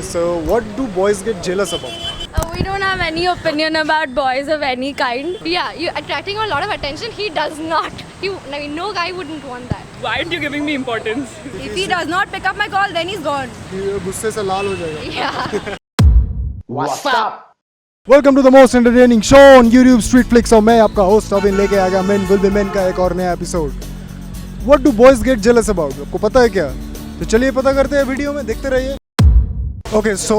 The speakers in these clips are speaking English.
so what do boys get jealous about? We don't have any opinion about boys of any kind. Yeah, you're attracting a lot of attention. He does not. No guy wouldn't want that. Why aren't you giving me importance? If he does not pick up my call, then he's gone. ये गुस्से से लाल हो जाएगा. Yeah. What's up? Welcome to the most entertaining show on YouTube Street Flicks और मैं आपका host Avin लेके आ गया Men Will Be Men का एक और नया episode. What do boys get jealous about? आपको पता है क्या? तो चलिए पता करते हैं वीडियो में, देखते रहिए. Okay, so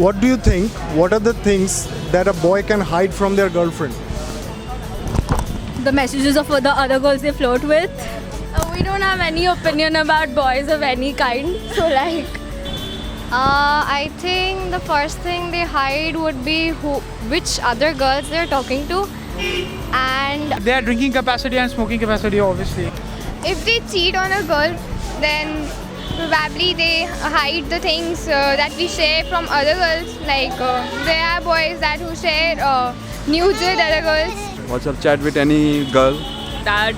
what do you think? What are the things that a boy can hide from their girlfriend? The messages of the other girls they flirt with. We don't have any opinion about boys of any kind. So I think the first thing they hide would be which other girls they're talking to, and Their drinking capacity and smoking capacity, obviously. If they cheat on a girl, then probably they hide the things that we share from other girls. Like there are boys that who share nudes with other girls. WhatsApp chat with any girl. That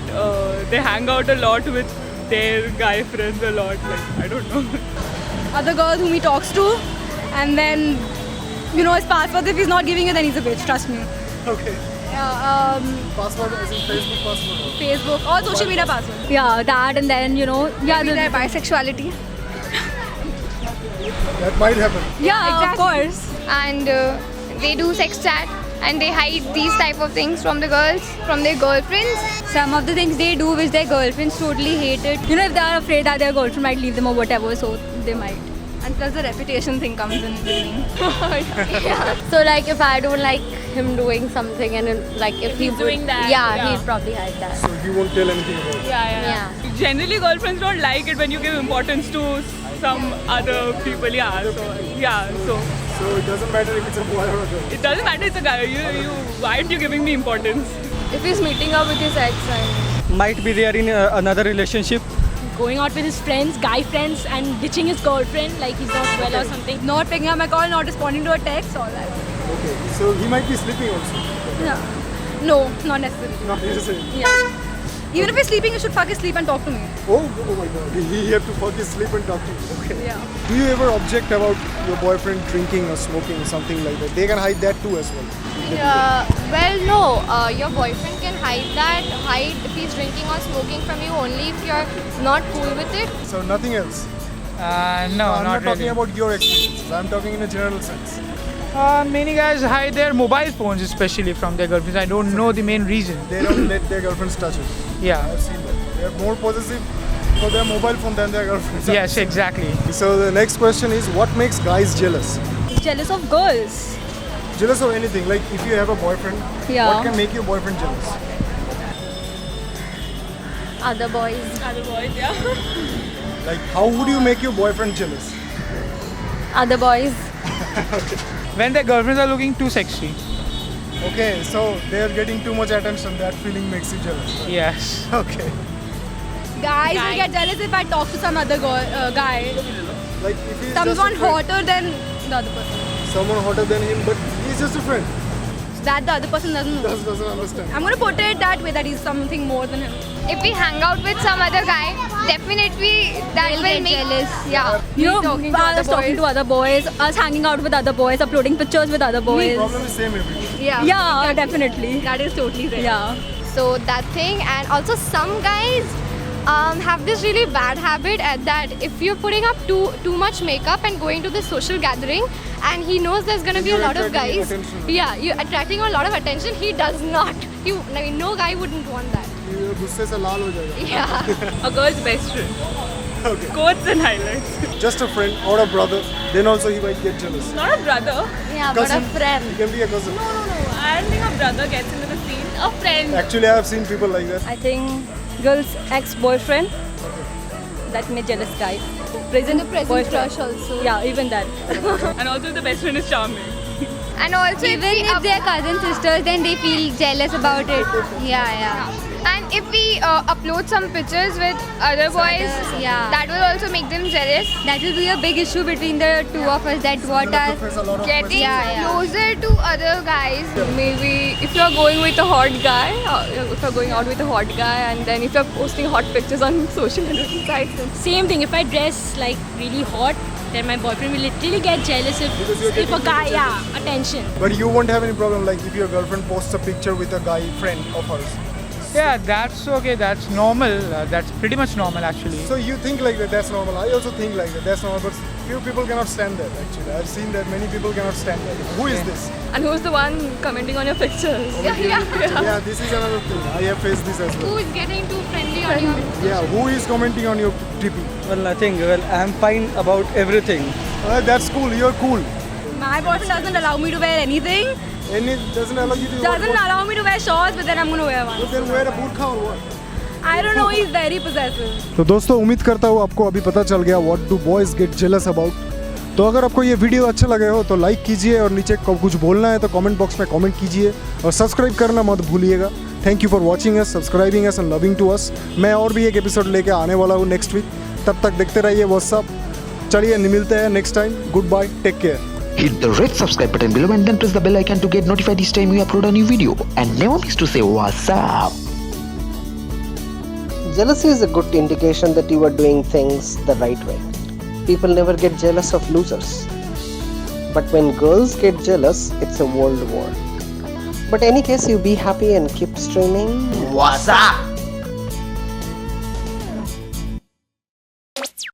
they hang out a lot with their guy friends a lot. Like, I don't know. other girls whom he talks to, and then his password. If he's not giving it, then he's a bitch. Trust me. Okay. Yeah. Password as in Facebook password. Facebook or social media password. Yeah, that, and then Their bisexuality. That might happen. Yeah, Exactly. of course. And they do sex chat and they hide these type of things from the girls, from their girlfriends. Some of the things they do which their girlfriends totally hate it. If they are afraid that their girlfriend might leave them or whatever, so they might. And plus the reputation thing comes in between. So if I don't like him doing something and if he he's doing that, yeah, yeah. he'd probably hide that. So you won't tell anything about it. Yeah. Generally, girlfriends don't like it when you give importance to some other people. So it doesn't matter if it's a boy or a girl. It doesn't matter. It's a guy. Why aren't you giving me importance? If he's meeting up with his ex, Might be there in another relationship. Going out with his friends, guy friends, and ditching his girlfriend like he's not well or something. Not picking up my call, not responding to a text, all that. Okay. So he might be sleeping also. Yeah. No, not necessarily. Not necessarily. Yeah. Even if he's sleeping, you should fucking sleep and talk to me. Oh my god. He have to fuck his sleep and talk to you. Okay. Yeah. Do you ever object about your boyfriend drinking or smoking, something like that? They can hide that too as well. well, no. Your boyfriend can hide if he's drinking or smoking from you only if you're not cool with it. So nothing else. No, I'm not not talking really. about your experiences. I'm talking in a general sense. Many guys hide their mobile phones, especially from their girlfriends. I don't know the main reason. They don't let their girlfriends touch it. Yeah. I've seen that. They are more possessive for their mobile phone than their girlfriends. Yes, exactly. So the next question is, what makes guys jealous? Jealous of girls. Jealous of anything. Like if you have a boyfriend, Yeah. what can make your boyfriend jealous? Other boys. Other boys, yeah. Like how would you make your boyfriend jealous? Other boys. When their girlfriends are looking too sexy. Okay, so they are getting too much attention. That feeling makes you jealous. Yes. Okay. Guys will get jealous if I talk to some other guy. Like if he's just a Someone friend, hotter than the other person. someone hotter than him, but he's just a friend. That the other person doesn't know. Doesn't understand. I'm gonna put it that way, that he's something more than him. If we hang out with some other guy, definitely that They'll will get make jealous. Yeah. Us talking to other boys, us hanging out with other boys, uploading pictures with other boys. Problem is same everywhere. Yeah, definitely. That is totally right. Yeah. So that thing, and also some guys have this really bad habit at that if you're putting up too much makeup and going to this social gathering, and he knows there's gonna be a You're lot of attracting guys. attention. Yeah, you're attracting a lot of attention. He does not. No guy wouldn't want that. ये गुस्से से लाल हो जाएगा. Yeah. A girl's best friend. Okay. Quotes and highlights. Just a friend or a brother, then also he might get jealous. Not a brother. Yeah, Cousin. but a friend. He can be a cousin. No. I don't think a brother gets into the scene. A friend. Actually, I have seen people like that. I think girl's ex-boyfriend. That made jealous guy. Present boyfriend. Crush also. Yeah, even that. And also the best friend is charming. And also Even if they're cousin sisters, then they feel jealous about it. Yeah. And if we upload some pictures with other boys, yeah. that will also make them jealous. That will be a big issue between the two of us. That what Gonna are face a lot of Getting Yeah. closer to other guys. Maybe if you're going with a hot guy, if you're going out with a hot guy, and then if you're posting hot pictures on social networking sites, then Same thing. If I dress like really hot, and my boyfriend will literally get jealous if a guy, attention. But you won't have any problem like if your girlfriend posts a picture with a guy friend of hers. Yeah, that's okay. That's normal. That's pretty much normal actually. So you think like that? That's normal. I also think like that. That's normal. But few people cannot stand that. Actually, I've seen that many people cannot stand that. Who is this? And who's the one commenting on your pictures? Yeah, this is another thing. I have faced this as Who well. is getting too friendly on your Yeah, who is commenting on your TP? Well, nothing. Well, I'm fine about everything. That's cool. You're cool. My boyfriend doesn't allow me to wear anything. And it doesn't allow you to. Doesn't allow me to wear shorts, but then I'm gonna wear one. So then wear a burqa or what? I don't know. He's very possessive. तो दोस्तों उम्मीद करता हूँ आपको अभी पता चल गया what do boys get jealous about. तो अगर आपको ये वीडियो अच्छा लगे हो तो लाइक कीजिए और नीचे कुछ बोलना है तो कमेंट बॉक्स में कमेंट कीजिए और सब्सक्राइब करना मत भूलिएगा। Thank you for watching us, subscribing us and loving to us. मैं और भी एक एपिसोड लेके आने वाला हूँ नेक्स्ट वीक। तब तक देखते रहिए व्हाट्सअप। चलिए मिलते हैं next time. Goodbye, take care. Hit the red subscribe button below and then press the bell icon to get notified each time we upload a new video. And never miss to say what's up. Jealousy is a good indication that you are doing things the right way. People never get jealous of losers. But when girls get jealous, it's a world war. But any case, you be happy and keep streaming. What's up?